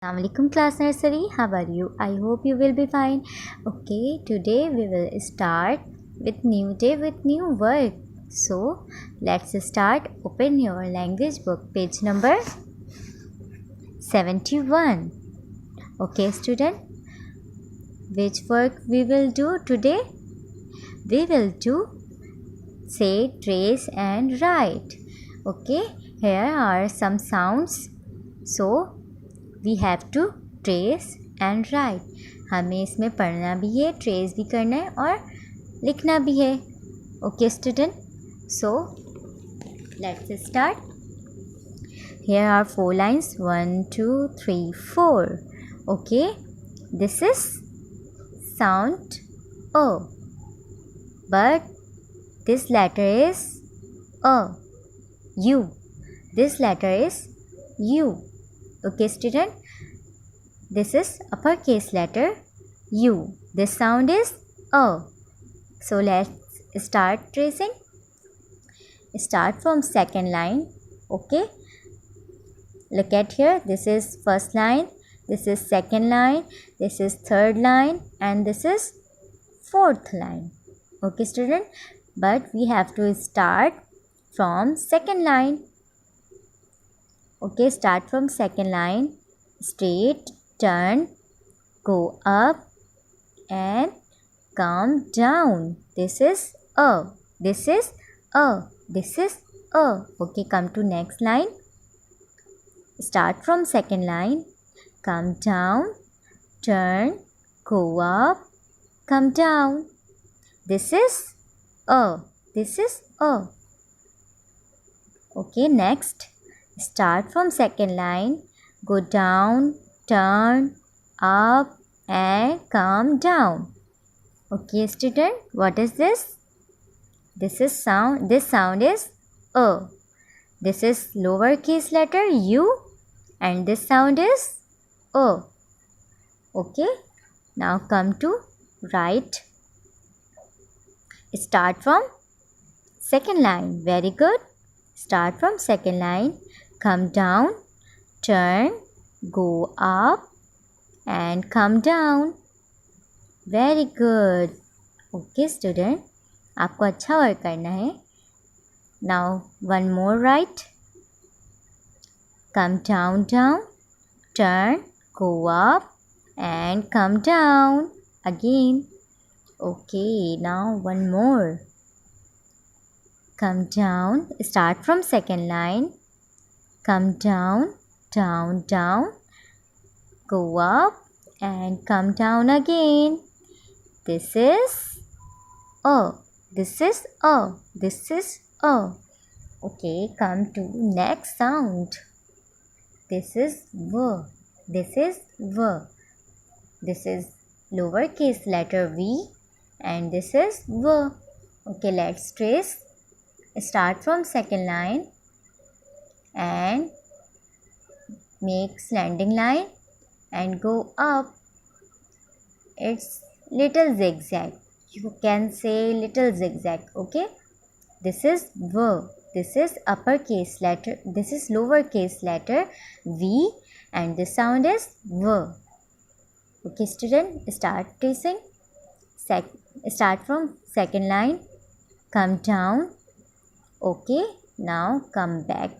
Assalamualaikum class nursery, how are you? I hope you will be fine. Okay, today we will start with new day with new word. So let's start. Open your language book, page number 71. Okay student, which work we will do today? We will do say, trace and write. Okay, here are some sounds. So we have to trace and write. हमें इसमें पढ़ना भी है, trace भी करना है और लिखना भी है. Okay student, so let's start. Here are 4 lines, 1 2 3 4. Okay, this is sound O, but this letter is A. U, this letter is U. Okay student, this is uppercase letter U. This sound is A. So let's start tracing. Start from second line. Okay, look at here. This is first line, this is second line, this is third line, and this is fourth line. Okay student, but we have to start from second line. Okay, start from second line, straight, turn, go up and come down. This is A, this is A, this is A. Okay, come to next line. Start from second line, come down, turn, go up, come down. This is A, this is A. Okay, next. Start from second line, go down, turn, up and come down. Okay student, what is this? This sound is A. This is lowercase letter U and this sound is A. Okay, now come to write. Start from second line. Very good. Start from second line, come down, turn, go up and come down. Very good. Okay student, आपको अच्छा work करना है. Now one more write. Come down, down, turn, go up and come down again. Okay, now one more. Come down, start from second line, come down, down, down, go up and come down again. This is A, this is A, this is A. Okay, come to next sound. This is V, this is V. This is lowercase letter V and this is V. Okay, let's trace. Start from second line and make slanting line and go up. It's little zigzag. You can say little zigzag. Okay, this is V. This is uppercase letter. This is lowercase letter V and this sound is V. Okay student, start tracing. Start from second line, come down. Okay, now come back,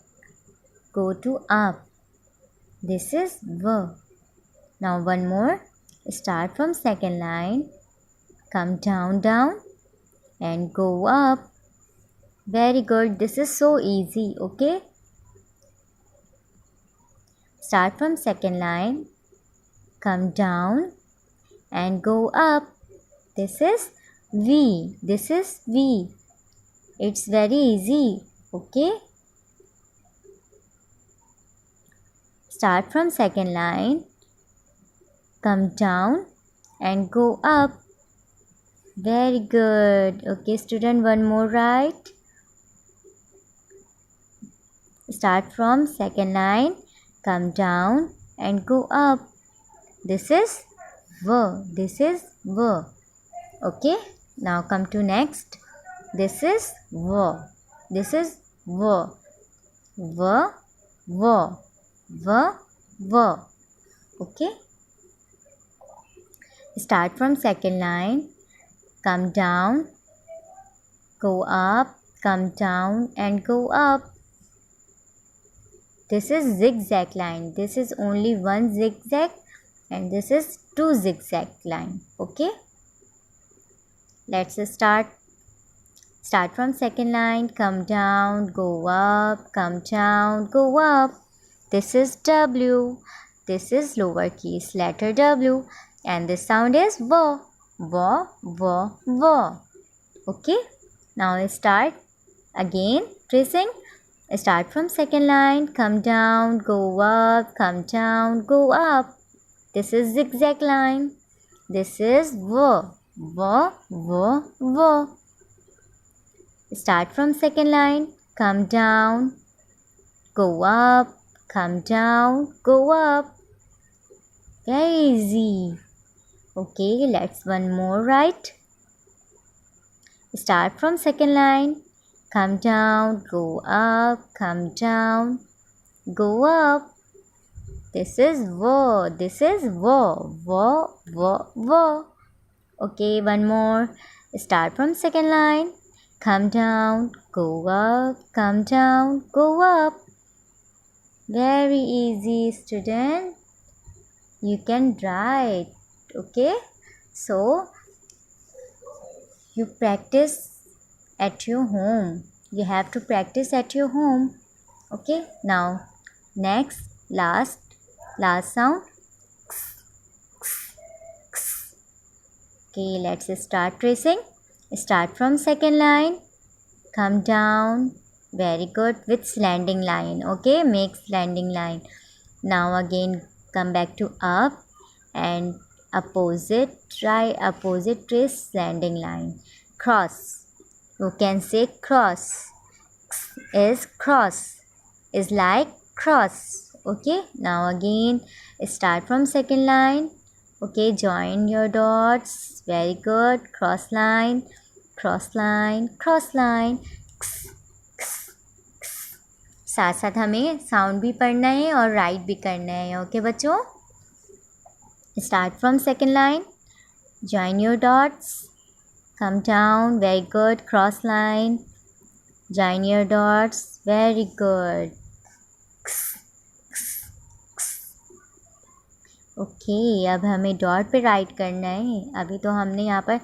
go to up. This is V. Now one more. Start from second line, come down, down and go up. Very good. This is so easy. Okay, start from second line, come down and go up. This is V, this is V. It's very easy. Okay, start from second line, come down and go up. Very good. Okay student, one more right. Start from second line, come down and go up. This is V, this is V. Okay, now come to next. This is V, this is V. V, V, V, V. Okay, start from second line, come down, go up, come down and go up. This is zigzag line. This is only one zigzag and this is two zigzag line. Okay, let's start. Start from second line, come down, go up, come down, go up. This is W. This is lowercase letter W and this sound is V. V, V, V. Okay, now start again tracing. Start from second line, come down, go up, come down, go up. This is zigzag line. This is V, V, V, V. Start from second line, come down, go up, come down, go up. Very easy. Okay, let's one more right. Start from second line, come down, go up, come down, go up. This is V, this is V, V, V, V. Okay, one more. Start from second line, come down, go up, come down, go up. Very easy, student. You can write. Okay, so you practice at your home. You have to practice at your home. Okay, now next last sound. Okay, let's start tracing. Start from second line, come down. Very good, with slanting line. Okay, make slanting line. Now again come back to up and opposite, try opposite trace slanting line. Cross, you can say cross. Is cross, is like cross. Okay, now again start from second line. Okay, join your dots. Very good, cross line, cross line, cross line. साथ साथ हमें sound भी पढ़ना है और right भी करना है. ओके बच्चों, start from second line, join your dots, come down. Very good, cross line, join your dots. Very good. Okay, अब हमें डॉट पे राइट करना है. अभी तो हमने यहाँ पर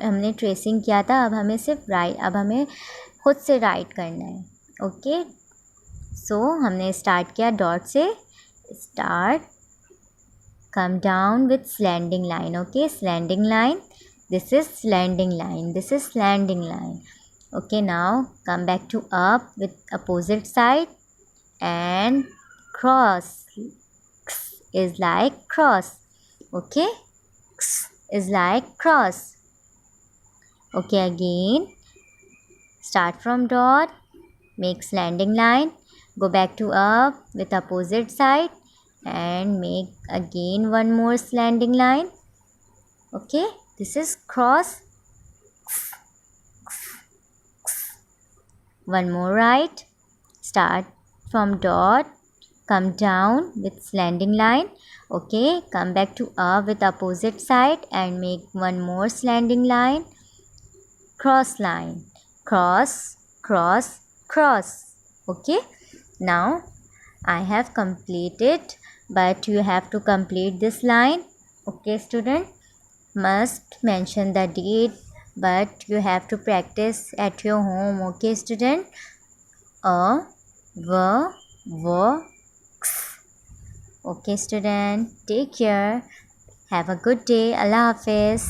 हमने ट्रेसिंग किया था. अब हमें सिर्फ राइट, अब हमें खुद से राइट करना है. ओके, सो हमने स्टार्ट किया डॉट से. Start, come down with slanting line. Okay, slanting line. This is slanting line, this is slanting line. Okay, now come back to up with opposite side and cross. Is like cross. Okay, is like cross. Okay, again start from dot, make slanting line, go back to up with opposite side and make again one more slanting line. Okay, this is cross. One more right, start from dot, come down with slanting line. Okay, come back to up with opposite side and make one more slanting line. Cross line, cross, cross, cross. Okay, now I have completed, but you have to complete this line. Okay student, must mention the date, but you have to practice at your home. Okay student, a, v, Okay student, take care. Have a good day. Allah Hafiz.